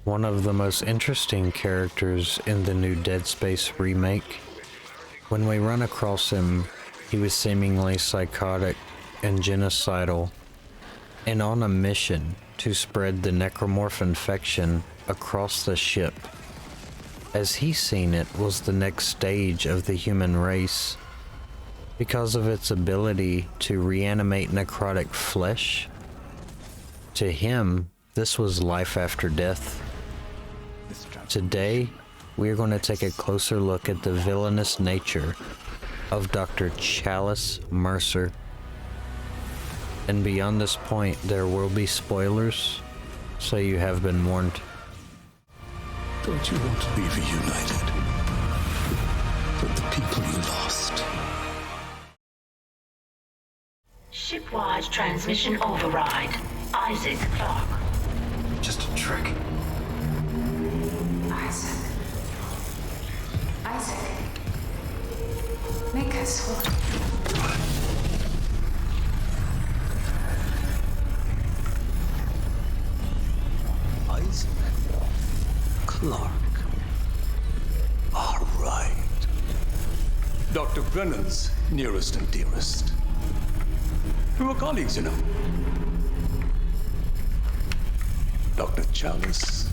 one of the most interesting characters in the new Dead Space remake. When we run across him, he was seemingly psychotic and genocidal, and on a mission to spread the necromorph infection across the ship. As he seen it, was the next stage of the human race. Because of its ability to reanimate necrotic flesh, to him, this was life after death. Today, we are going to take a closer look at the villainous nature of Dr. Chalice Mercer. And beyond this point, there will be spoilers, so you have been warned. Don't you want to be reunited with the people you lost? Shipwide transmission override. Isaac Clarke. Just a trick. Isaac. Isaac. Make us one. Isaac Clarke. All right. Dr. Brennan's nearest and dearest. We were colleagues, you know. Dr. Chalice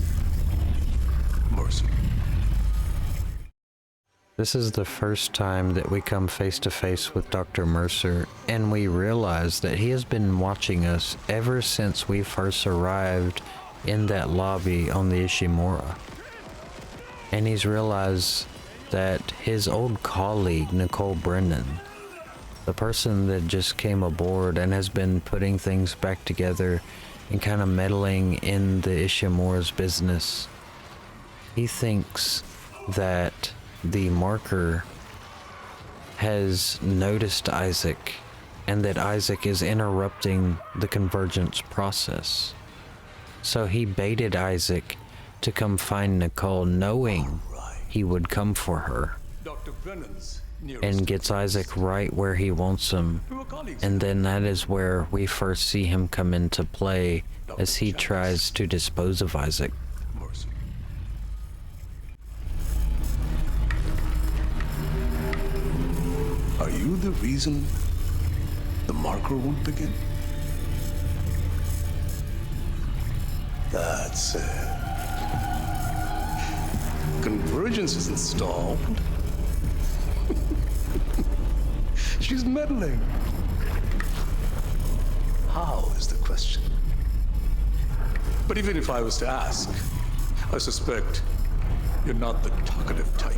Mercer. This is the first time that we come face to face with Dr. Mercer, and we realize that he has been watching us ever since we first arrived in that lobby on the Ishimura. And he's realized that his old colleague, Nicole Brennan, the person that just came aboard and has been putting things back together and kind of meddling in the Ishimura's business, he thinks that the marker has noticed Isaac and that Isaac is interrupting the convergence process. So he baited Isaac to come find Nicole, knowing he would come for her, and gets Isaac right where he wants him. And then that is where we first see him come into play as he tries to dispose of Isaac. Are you the reason the marker won't begin? That's it. Convergence is installed. She's meddling. How is the question? But even if I was to ask, I suspect you're not the talkative type.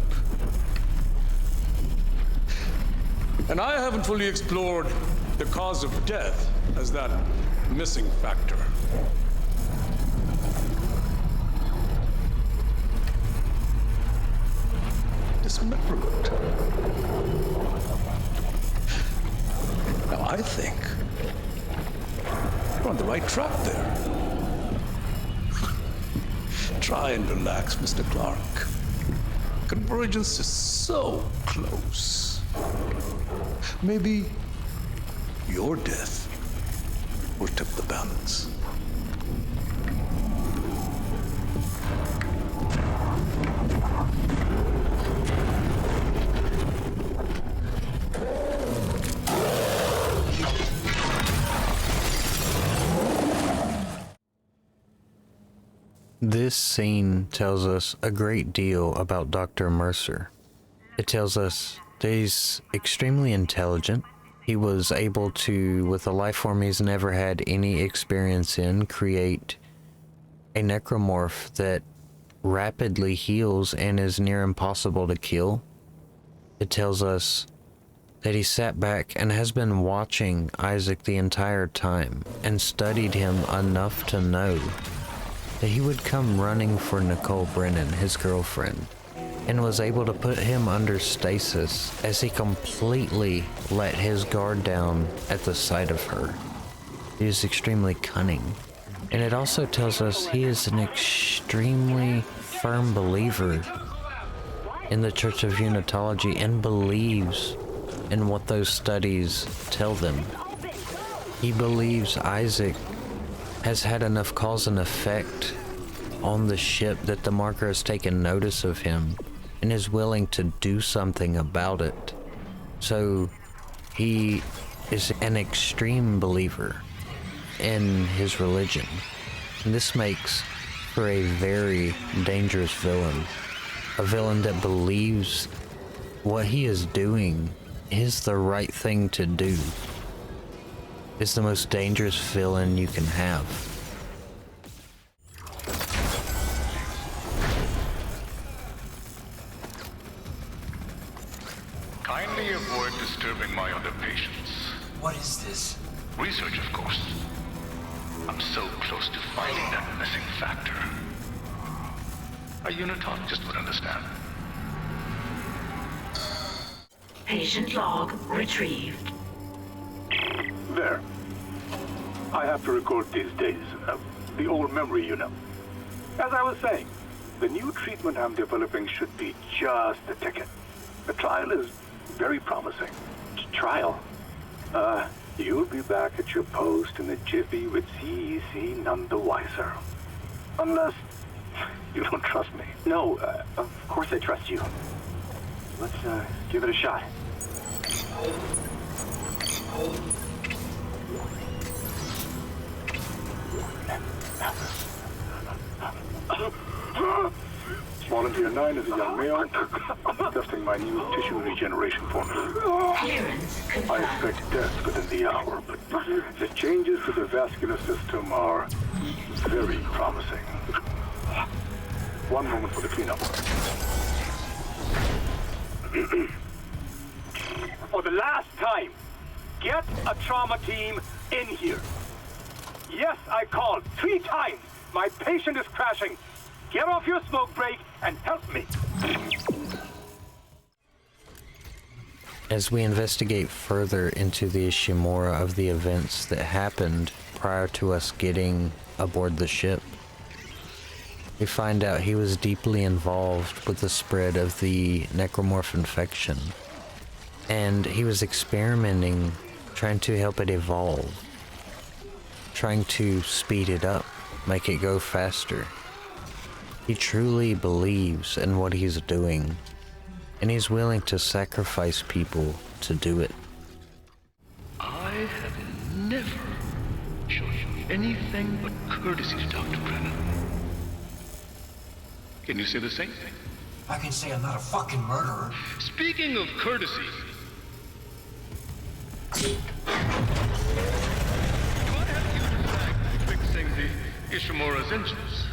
And I haven't fully explored the cause of death as that missing factor. Dismemberment. Now I think you're on the right track there. Try and relax, Mr. Clarke. Convergence is so close. Maybe your death will tip the balance. This scene tells us a great deal about Dr. Mercer. It tells us that he's extremely intelligent. He was able to, with a life form he's never had any experience in, create a necromorph that rapidly heals and is near impossible to kill. It tells us that he sat back and has been watching Isaac the entire time and studied him enough to know that he would come running for Nicole Brennan, his girlfriend, and was able to put him under stasis as he completely let his guard down at the sight of her. He is extremely cunning. And it also tells us he is an extremely firm believer in the Church of Unitology and believes in what those studies tell them. He believes Isaac has had enough cause and effect on the ship that the marker has taken notice of him and is willing to do something about it. So he is an extreme believer in his religion. And this makes for a very dangerous villain. A villain that believes what he is doing is the right thing to do. It's the most dangerous villain you can have. Kindly avoid disturbing my other patients. What is this? Research, of course. I'm so close to finding that missing factor. A unitologist would understand. Patient log retrieved. There. I have to record these days. The old memory, you know. As I was saying, the new treatment I'm developing should be just the ticket. The trial is very promising. Trial? You'll be back at your post in a jiffy with CEC none the wiser. Unless you don't trust me. No, of course I trust you. Let's, give it a shot. Volunteer 9 is a young male. Testing my new tissue regeneration formula. Clearance I confirmed. expect death within the hour, but the changes to the vascular system are very promising. One moment for the cleanup. For the last time, get a trauma team in here. Yes, I called 3 times. My patient is crashing. Get off your smoke break and help me. As we investigate further into the Ishimura of the events that happened prior to us getting aboard the ship, we find out he was deeply involved with the spread of the necromorph infection, and he was experimenting, trying to help it evolve, trying to speed it up, make it go faster. He truly believes in what he's doing, and he's willing to sacrifice people to do it. I have never shown you anything but courtesy to Dr. Brennan. Can you say the same thing? I can say I'm not a fucking murderer. Speaking of courtesy, do I have you to thank for fixing the Ishimura's engines?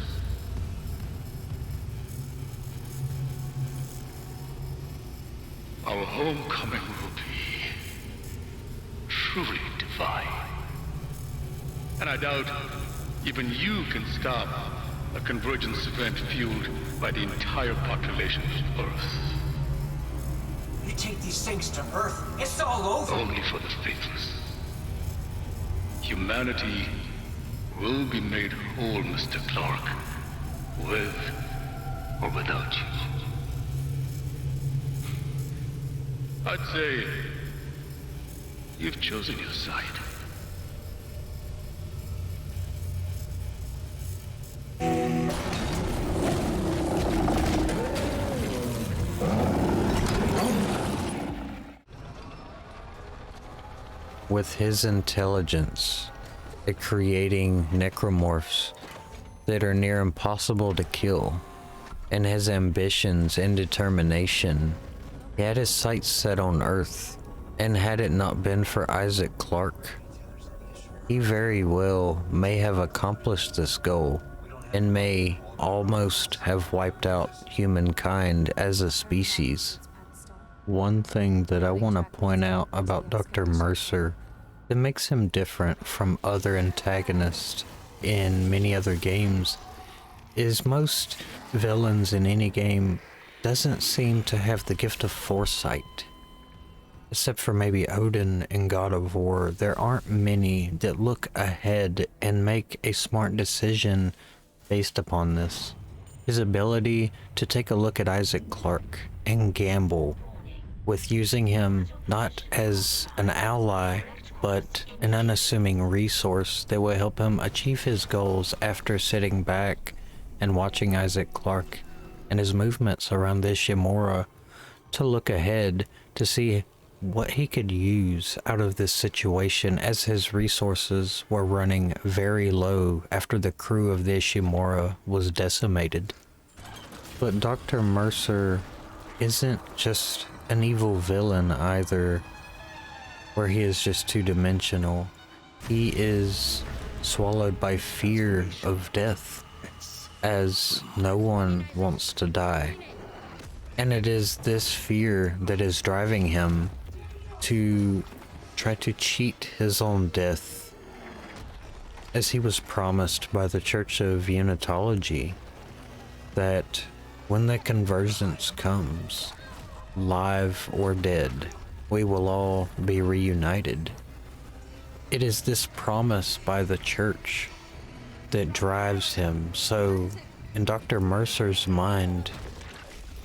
Our homecoming will be truly divine. And I doubt even you can stop a convergence event fueled by the entire population of Earth. You take these things to Earth, it's all over. Only for the faithless. Humanity will be made whole, Mr. Clark, with or without you. I'd say you've chosen your side. With his intelligence at creating necromorphs that are near impossible to kill, and his ambitions and determination, he had his sights set on Earth, and had it not been for Isaac Clarke, he very well may have accomplished this goal, and may almost have wiped out humankind as a species. One thing that I want to point out about Dr. Mercer that makes him different from other antagonists in many other games is most villains in any game doesn't seem to have the gift of foresight. Except for maybe Odin in God of War, there aren't many that look ahead and make a smart decision based upon this. His ability to take a look at Isaac Clarke and gamble with using him not as an ally, but an unassuming resource that will help him achieve his goals after sitting back and watching Isaac Clarke and his movements around the Ishimura to look ahead to see what he could use out of this situation, as his resources were running very low after the crew of the Ishimura was decimated. But Dr. Mercer isn't just an evil villain either, where he is just two-dimensional. He is swallowed by fear of death, as no one wants to die. And it is this fear that is driving him to try to cheat his own death, as he was promised by the Church of Unitology that when the convergence comes, live or dead, we will all be reunited. It is this promise by the church that drives him. So in Dr. Mercer's mind,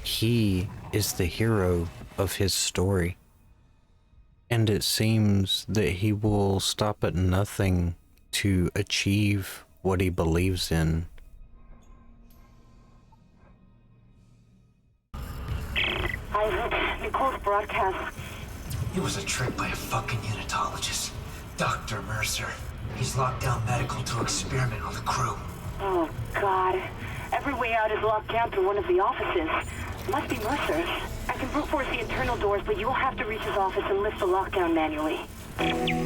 he is the hero of his story. And it seems that he will stop at nothing to achieve what he believes in. Isaac, Nicole's broadcast. It was a trick by a fucking unitologist. Dr. Mercer. He's locked down medical to experiment on the crew. Oh, God. Every way out is locked down through one of the offices. Must be Mercer's. I can brute force the internal doors, but you'll have to reach his office and lift the lockdown manually. Unwise,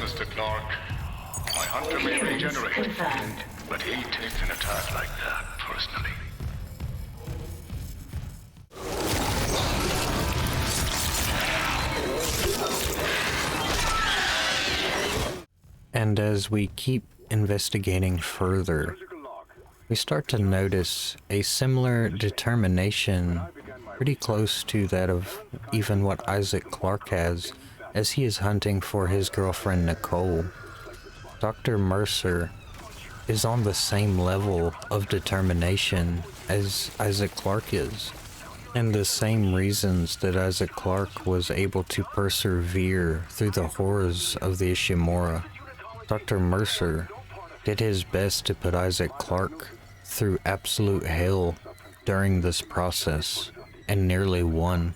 Mr. Clarke. My hunter may regenerate, Confirmed. but he takes an attack like that personally. And as we keep investigating further, we start to notice a similar determination pretty close to that of even what Isaac Clarke has as he is hunting for his girlfriend Nicole. Dr. Mercer is on the same level of determination as Isaac Clarke is. And the same reasons that Isaac Clarke was able to persevere through the horrors of the Ishimura, Dr. Mercer did his best to put Isaac Clarke through absolute hell during this process, and nearly won.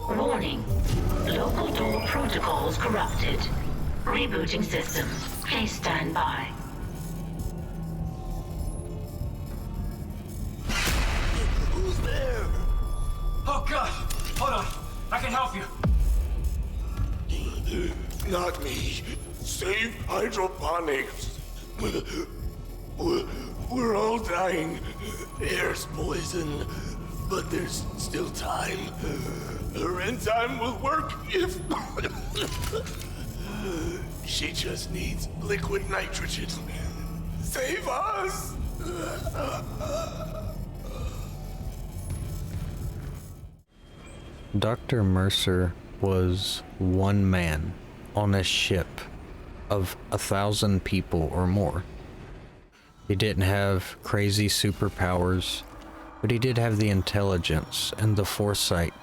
Warning. Local door protocols corrupted. Rebooting system. Please stand by. Who's there? Oh, God! Hold on. I can help you. Not me. Save hydroponics. We're all dying. Air's poison. But there's still time. Her enzyme will work if... She just needs liquid nitrogen. Save us! Dr. Mercer was one man on a ship of 1,000 people or more. He didn't have crazy superpowers, but he did have the intelligence and the foresight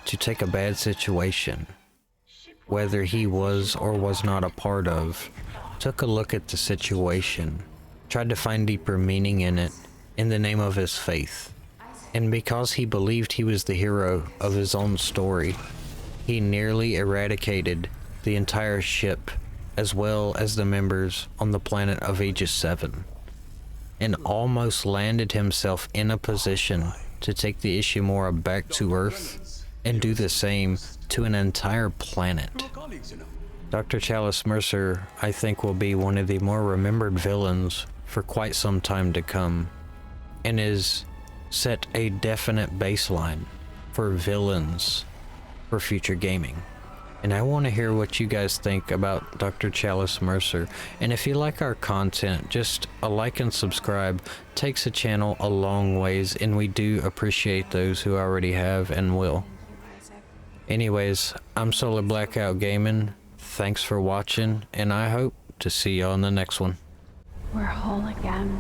to take a bad situation, whether he was or was not a part of, took a look at the situation, tried to find deeper meaning in it in the name of his faith. And because he believed he was the hero of his own story, he nearly eradicated the entire ship as well as the members on the planet of Aegis 7, and almost landed himself in a position to take the Ishimura back to Earth and do the same to an entire planet. Dr. Chalice Mercer, I think, will be one of the more remembered villains for quite some time to come, and is set a definite baseline for villains for future gaming. And I want to hear what you guys think about Dr. Chalice Mercer. And if you like our content, just a like and subscribe takes the channel a long ways, and we do appreciate those who already have and will. Anyways, I'm Solar Blackout Gaming. Thanks for watching, and I hope to see you on the next one. We're whole again.